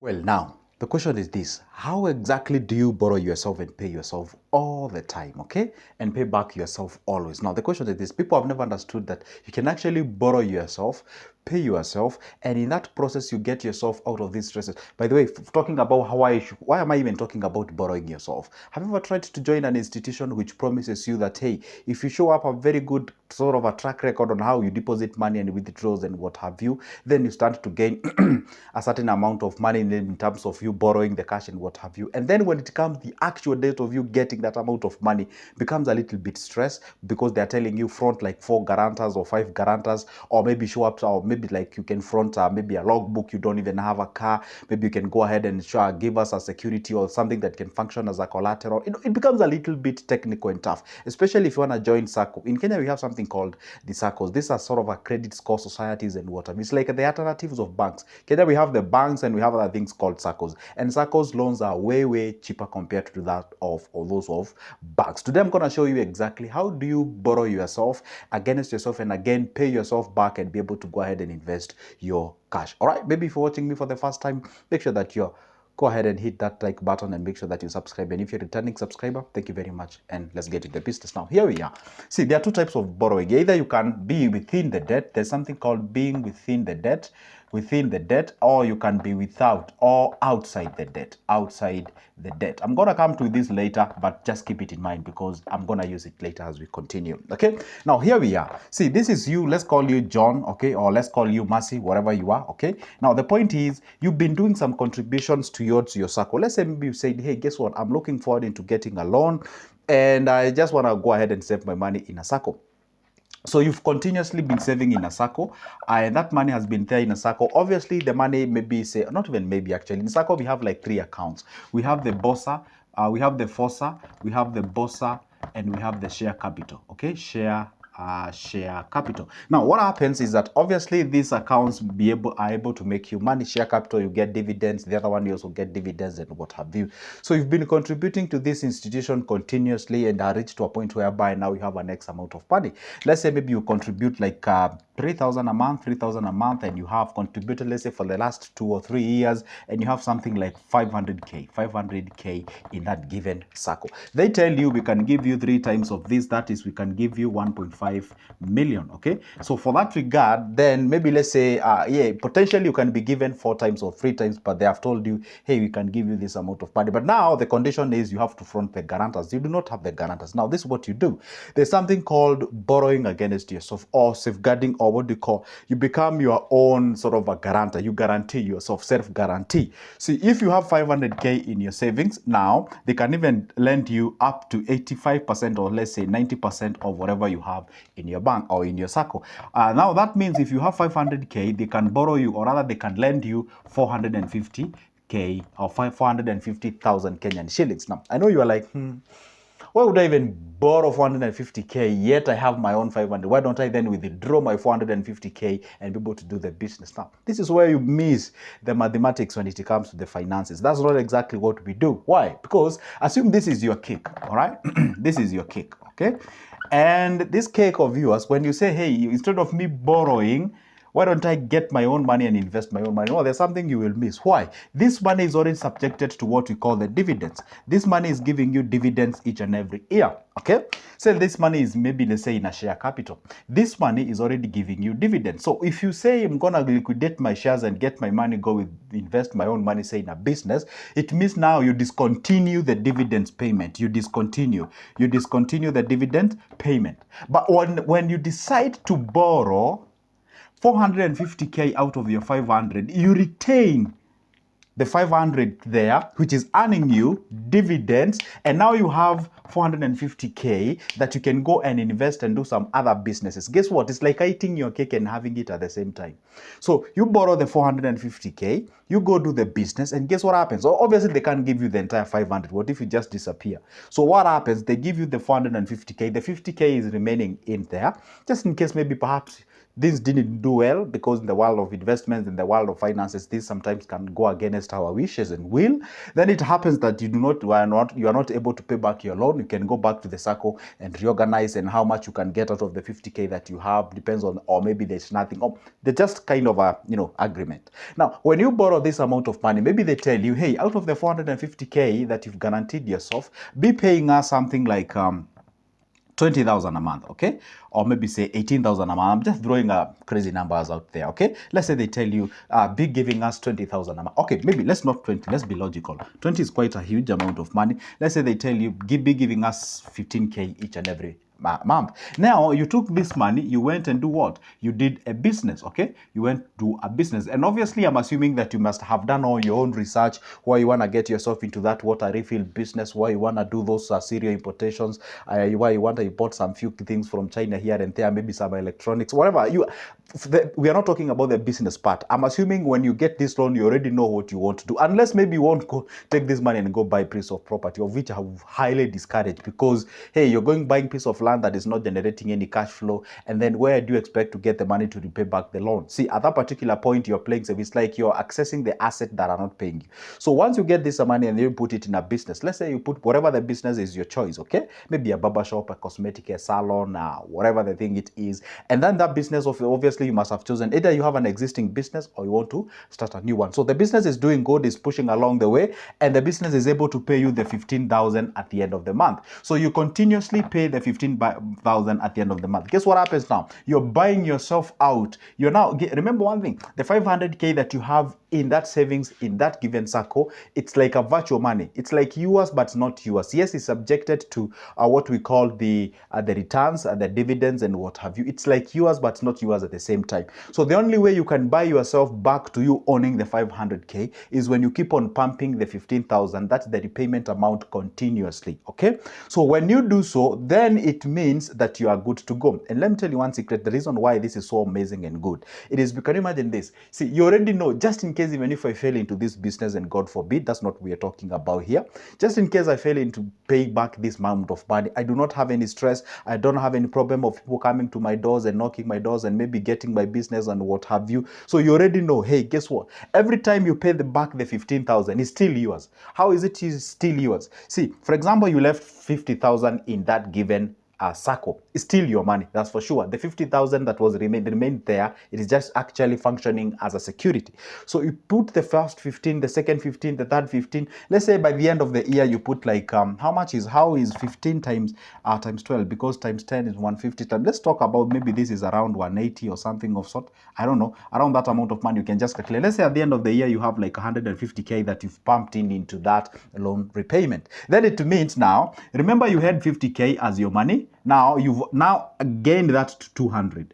Well, now, the question is this. How exactly do you borrow yourself and pay yourself all the time, okay? And pay back yourself always. Now, the question is this. People have never understood that you can actually borrow yourself, pay yourself, and in that process, you get yourself out of these stresses. By the way, talking about why am I even talking about borrowing yourself? Have you ever tried to join an institution which promises you that, hey, if you show up a very good sort of a track record on how you deposit money and withdrawals and what have you, then you start to gain a certain amount of money in terms of you borrowing the cash and what have you. And then when it comes the actual date of you getting that amount of money becomes a little bit stress because they're telling you front like 4 guarantors or 5 guarantors, or maybe show up, or maybe like you can front maybe a logbook, you don't even have a car, maybe you can go ahead and give us a security or something that can function as a collateral. It becomes a little bit technical and tough, especially if you want to join SACCO. In Kenya, we have something called the SACCOs. These are sort of a credit score societies and what. It's like the alternatives of banks. Kenya, we have the banks and we have other things called SACCOs. And SACCOs loans are way, way cheaper compared to that of or those of banks. Today, I'm going to show you exactly how do you borrow yourself against yourself and again pay yourself back and be able to go ahead and invest your cash. All right, maybe if you're watching me for the first time, make sure that you're go ahead and hit that like button and make sure that you subscribe. And if you're a returning subscriber, thank you very much. And let's get into the business now. Here we are. See, there are two types of borrowing. Either you can be within the debt. There's something called being within the debt, or you can be without or outside the debt, I'm going to come to this later, but just keep it in mind because I'm going to use it later as we continue. Okay. Now, here we are. See, this is you. Let's call you John, okay, or let's call you Mercy, whatever you are, okay. Now, the point is you've been doing some contributions towards your circle. Let's say maybe you said, hey, guess what? I'm looking forward into getting a loan and I just want to go ahead and save my money in a circle. So you've continuously been saving in a SACCO, and that money has been there in a SACCO. Obviously, the money maybe say not even maybe actually in SACCO we have like 3 accounts. We have the BOSA, we have the FOSA, we have the BOSA, and we have the share capital. Okay, share capital. Now, what happens is that obviously these accounts are able to make you money. Share capital, you get dividends. The other one, you also get dividends and what have you. So you've been contributing to this institution continuously and are reached to a point whereby now you have an X amount of money. Let's say maybe you contribute like 3,000 a month, and you have contributed, let's say for the last 2 or 3 years, and you have something like 500K in that given circle. They tell you we can give you 3 times of this, that is we can give you 1.5 million, okay? So for that regard, then maybe let's say, yeah, potentially you can be given 4 times or 3 times, but they have told you, hey, we can give you this amount of money. But now the condition is you have to front the guarantors. You do not have the guarantors. Now this is what you do. There's something called borrowing against yourself or safeguarding, or what do you call, you become your own sort of a guarantor. You guarantee yourself, self-guarantee. See, if you have 500K in your savings, now they can even lend you up to 85% or let's say 90% of whatever you have in your bank or in your circle. Now that means if you have 500K, they can borrow you, or rather they can lend you 450K or 450,000 Kenyan shillings. Now, I know you are like, why would I even borrow 450K yet I have my own 500? Why don't I then withdraw my 450K and be able to do the business? Now, this is where you miss the mathematics when it comes to the finances. That's not exactly what we do. Why? Because assume this is your cake, all right? This is your cake, okay? And this cake of yours, when you say, hey, instead of me borrowing, why don't I get my own money and invest my own money? Well, there's something you will miss. Why? This money is already subjected to what we call the dividends. This money is giving you dividends each and every year. Okay? So this money is maybe, let's say, in a share capital. This money is already giving you dividends. So if you say I'm going to liquidate my shares and get my money, invest my own money, say in a business, it means now you discontinue the dividends payment. You discontinue the dividend payment. But when you decide to borrow 450K out of your 500, you retain the 500 there, which is earning you dividends, and now you have 450K that you can go and invest and do some other businesses. Guess what? It's like eating your cake and having it at the same time. So you borrow the 450K, you go do the business, and guess what happens? So obviously they can't give you the entire 500. What if you just disappear? So what happens? They give you the 450K. The 50K is remaining in there, just in case maybe perhaps things didn't do well, because in the world of investments, in the world of finances, this sometimes can go against our wishes and will. Then it happens that you are not able to pay back your loan. You can go back to the circle and reorganize, and how much you can get out of the 50K that you have depends on, or maybe there's nothing, or they're just kind of a agreement. Now, when you borrow this amount of money, maybe they tell you, hey, out of the 450K that you've guaranteed yourself, be paying us something like 20,000 a month, okay? Or maybe say 18,000 a month. I'm just throwing crazy numbers out there, okay? Let's say they tell you, be giving us 20,000 a month. Okay, maybe let's not 20, let's be logical. 20 is quite a huge amount of money. Let's say they tell you, be giving us 15K each and every month. Now, you took this money, you went and do what? You did a business, okay? You went to a business. And obviously, I'm assuming that you must have done all your own research, why you want to get yourself into that water refill business, why you want to do those cereal importations, why you want to import some few things from China here and there, maybe some electronics, whatever. We are not talking about the business part. I'm assuming when you get this loan, you already know what you want to do. Unless maybe you won't go take this money and go buy a piece of property, of which I have highly discouraged, because, hey, you're going buying piece of land that is not generating any cash flow, and then where do you expect to get the money to repay back the loan? See, at that particular point, you're playing safe. It's like you're accessing the asset that are not paying you. So once you get this money and you put it in a business, let's say you put whatever the business is, your choice, okay? Maybe a barber shop, a cosmetic, a salon, whatever the thing it is. And then that business, obviously, you must have chosen either you have an existing business or you want to start a new one. So the business is doing good, is pushing along the way, and the business is able to pay you the 15,000 at the end of the month. So you continuously pay the 15,000 at the end of the month. Guess what happens now? You're buying yourself out. You're now, remember one thing, the 500K that you have in that savings, in that given circle, it's like a virtual money. It's like yours, but not yours. Yes, it's subjected to what we call the returns, the dividends, and what have you. It's like yours, but not yours at the same time. So the only way you can buy yourself back to you owning the 500K is when you keep on pumping the 15,000. That's the repayment amount continuously. Okay. So when you do so, then it means that you are good to go. And let me tell you one secret. The reason why this is so amazing and good, it is because, imagine this. See, you already know, just in case, even if I fail into this business, and God forbid, that's not what we are talking about here. Just in case I fail into paying back this amount of money, I do not have any stress. I don't have any problem of people coming to my doors and knocking my doors and maybe getting my business and what have you. So you already know, hey, guess what? Every time you pay back the 15,000, it's still yours. How is it still yours? See, for example, you left 50,000 in that given circle. It's still your money, that's for sure. The 50,000 that was remained there, it is just actually functioning as a security. So you put the first 15, the second 15, the third 15. Let's say by the end of the year, you put like how is 15 times 12? Because times 10 is 150 times. Let's talk about, maybe this is around 180 or something of sort. I don't know, around that amount of money. You can just calculate. Let's say at the end of the year, you have like 150K that you've pumped into that loan repayment. Then it means, now remember, you had 50K as your money. Now you've gained that to 200.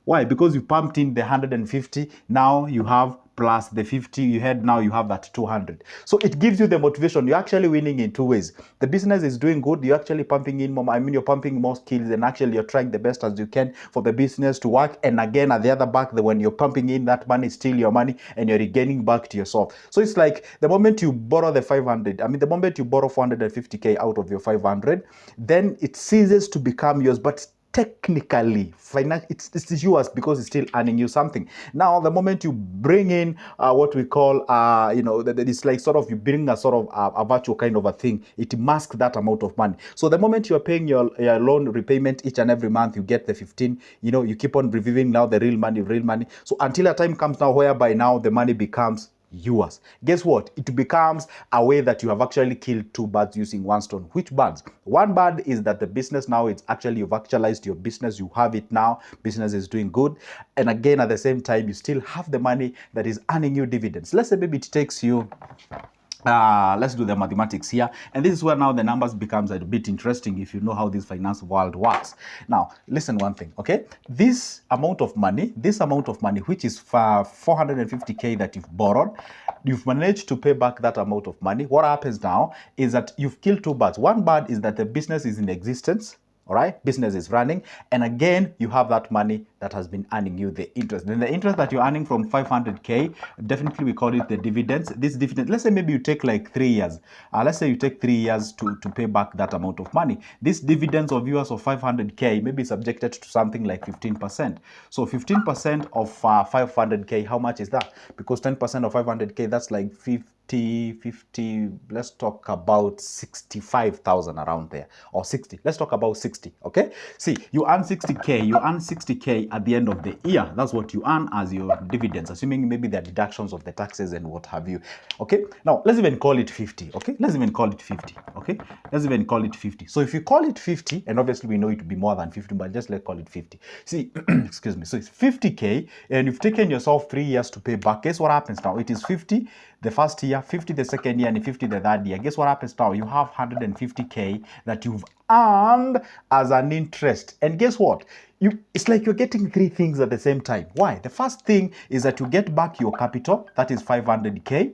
Why? Because you pumped in the 150. Now you have plus the 50 you had. Now you have that 200. So it gives you the motivation. You're actually winning in two ways. The business is doing good. You're actually pumping in more. You're pumping more skills, and actually you're trying the best as you can for the business to work. And again, at the other back, when you're pumping in that money, it's still your money, and you're regaining back to yourself. So it's like the moment you borrow the 500, the moment you borrow 450K out of your 500, then it ceases to become yours. But technically, it's yours because it's still earning you something. Now, the moment you bring in what we call, it's like sort of, you bring a sort of a virtual kind of a thing. It masks that amount of money. So the moment you're paying your loan repayment each and every month, you get the 15. You keep on reviewing now the real money. So until a time comes now whereby now the money becomes yours. Guess what? It becomes a way that you have actually killed two birds using one stone. Which birds? One bird is that the business now, it's actually, you've actualized your business. You have it now. Business is doing good. And again, at the same time, you still have the money that is earning you dividends. Let's say maybe it takes you, let's do the mathematics here. And this is where now the numbers becomes a bit interesting if you know how this finance world works. Now, listen one thing, okay? This amount of money, which is 450K that you've borrowed, you've managed to pay back that amount of money. What happens now is that you've killed two birds. One bird is that the business is in existence. All right, business is running, and again, you have that money that has been earning you the interest. Then the interest that you're earning from 500K, definitely we call it the dividends. This dividend, let's say maybe you take like 3 years. Let's say you take 3 years to pay back that amount of money. This dividends of yours of 500K may be subjected to something like 15%. So 15% of 500K, how much is that? Because 10% of 500K, that's like 50, let's talk about 65,000 around there, or 60. Let's talk about 60, okay? See, you earn 60K at the end of the year. That's what you earn as your dividends, assuming maybe the deductions of the taxes and what have you, okay? Now, let's even call it 50, okay? Let's even call it 50, okay? Let's even call it 50. So if you call it 50, and obviously we know it to be more than 50, but just let's call it 50. See, excuse me, so it's 50K, and you've taken yourself 3 years to pay back. Guess what happens now? It is 50 the first year, 50 the second year, and 50 the third year. Guess what happens now? You have 150K that you've earned as an interest. And guess what? It's like you're getting 3 things at the same time. Why? The first thing is that you get back your capital, that is 500K,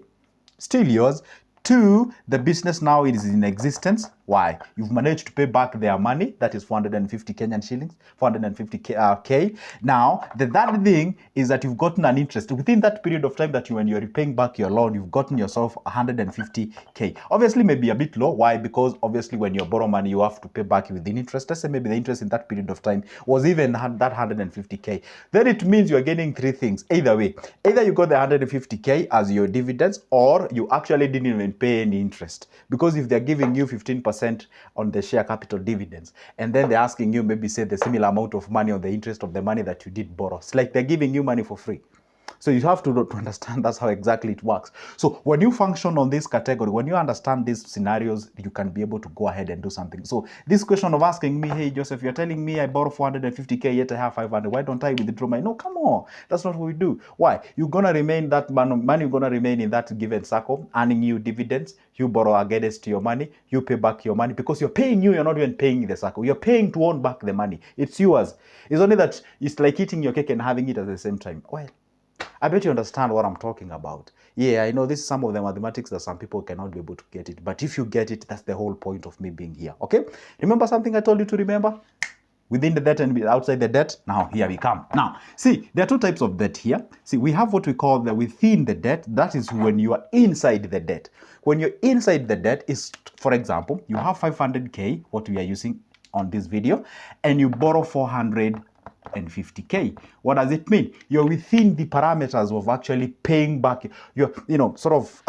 still yours. 2, the business now is in existence. Why? You've managed to pay back their money, that is 450 Kenyan shillings, 450K. Now, the third thing is that you've gotten an interest. Within that period of time that when you're repaying back your loan, you've gotten yourself 150K. Obviously, maybe a bit low. Why? Because obviously when you borrow money, you have to pay back within interest. Let's say maybe the interest in that period of time was even that 150K. Then it means you're getting 3 things. Either way, either you got the 150K as your dividends, or you actually didn't even pay any interest. Because if they're giving you 15% on the share capital dividends, and then they're asking you maybe say the similar amount of money on the interest of the money that you did borrow, it's like they're giving you money for free. So you have to understand that's how exactly it works. So when you function on this category, when you understand these scenarios, you can be able to go ahead and do something. So this question of asking me, hey, Joseph, you're telling me I borrow 450K, yet I have 500. Why don't I withdraw my? No, come on. That's not what we do. Why? You're going to remain that money, you're going to remain in that given circle, earning you dividends. You borrow against your money. You pay back your money because you're paying you're not even paying the circle. You're paying to own back the money. It's yours. It's only that it's like eating your cake and having it at the same time. Well, I bet you understand what I'm talking about. Yeah, I know this is some of the mathematics that some people cannot be able to get it. But if you get it, that's the whole point of me being here. Okay? Remember something I told you to remember? Within the debt and outside the debt. Now, here we come. Now, see, there are 2 types of debt here. See, we have what we call the within the debt. That is when you are inside the debt. When you're inside the debt is, for example, you have 500K, what we are using on this video, and you borrow 450K. What does it mean? You're within the parameters of actually paying back. You're, sort of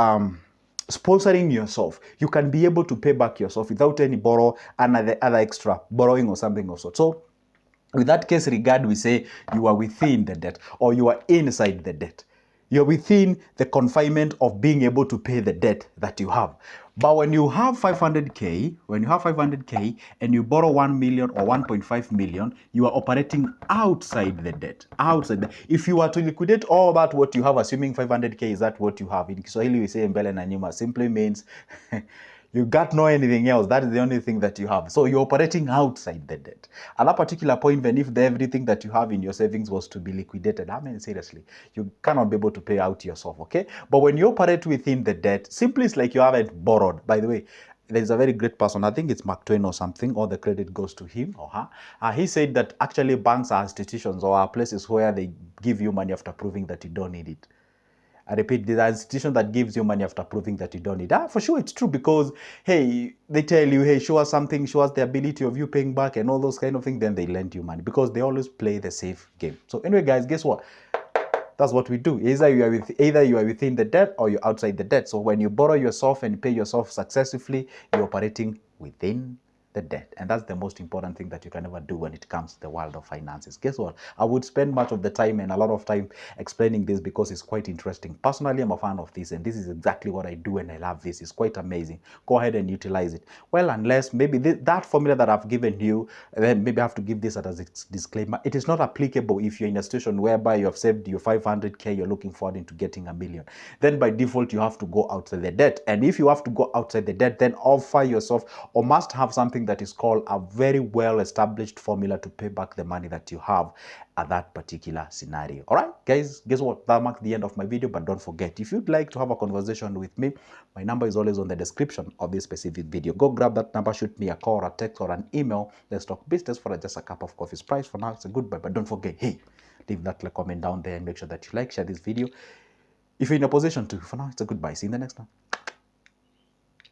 sponsoring yourself. You can be able to pay back yourself without any borrow and other extra borrowing or something of sort. So with that case regard, we say you are within the debt or you are inside the debt. You're within the confinement of being able to pay the debt that you have. But when you have 500K, and you borrow 1 million or 1.5 million, you are operating outside the debt. If you were to liquidate all that what you have, assuming 500K is that what you have. In Kiswahili we say mbele na nyuma, simply means you got no anything else. That is the only thing that you have. So you're operating outside the debt. At that particular point, even if everything that you have in your savings was to be liquidated, I mean, seriously, you cannot be able to pay out yourself, okay? But when you operate within the debt, simply it's like you haven't borrowed. By the way, there's a very great person, I think it's Mark Twain or something, or the credit goes to him or her. He said that actually banks are institutions or are places where they give you money after proving that you don't need it. I repeat, the institution that gives you money after proving that you don't need. For sure, it's true because, hey, they tell you, hey, show us something, show us the ability of you paying back and all those kind of things, then they lend you money because they always play the safe game. So anyway, guys, guess what? That's what we do. Either you are within the debt or you're outside the debt. So when you borrow yourself and pay yourself successfully, you're operating within the debt. And that's the most important thing that you can ever do when it comes to the world of finances. Guess what? I would spend much of the time and a lot of time explaining this because it's quite interesting. Personally, I'm a fan of this, and this is exactly what I do, and I love this. It's quite amazing. Go ahead and utilize it. Well, unless maybe that formula that I've given you, then maybe I have to give this as a disclaimer. It is not applicable if you're in a situation whereby you have saved your 500K, you're looking forward into getting $1 million. Then by default, you have to go outside the debt. And if you have to go outside the debt, then offer yourself or must have something that is called a very well-established formula to pay back the money that you have at that particular scenario. All right, guys, guess what? That marks the end of my video, but don't forget, if you'd like to have a conversation with me, my number is always on the description of this specific video. Go grab that number, shoot me a call or a text or an email. Let's talk business for just a cup of coffee's price. For now, it's a goodbye, but don't forget, hey, leave that comment down there and make sure that you like, share this video if you're in a position to. For now, it's a goodbye. See you in the next one.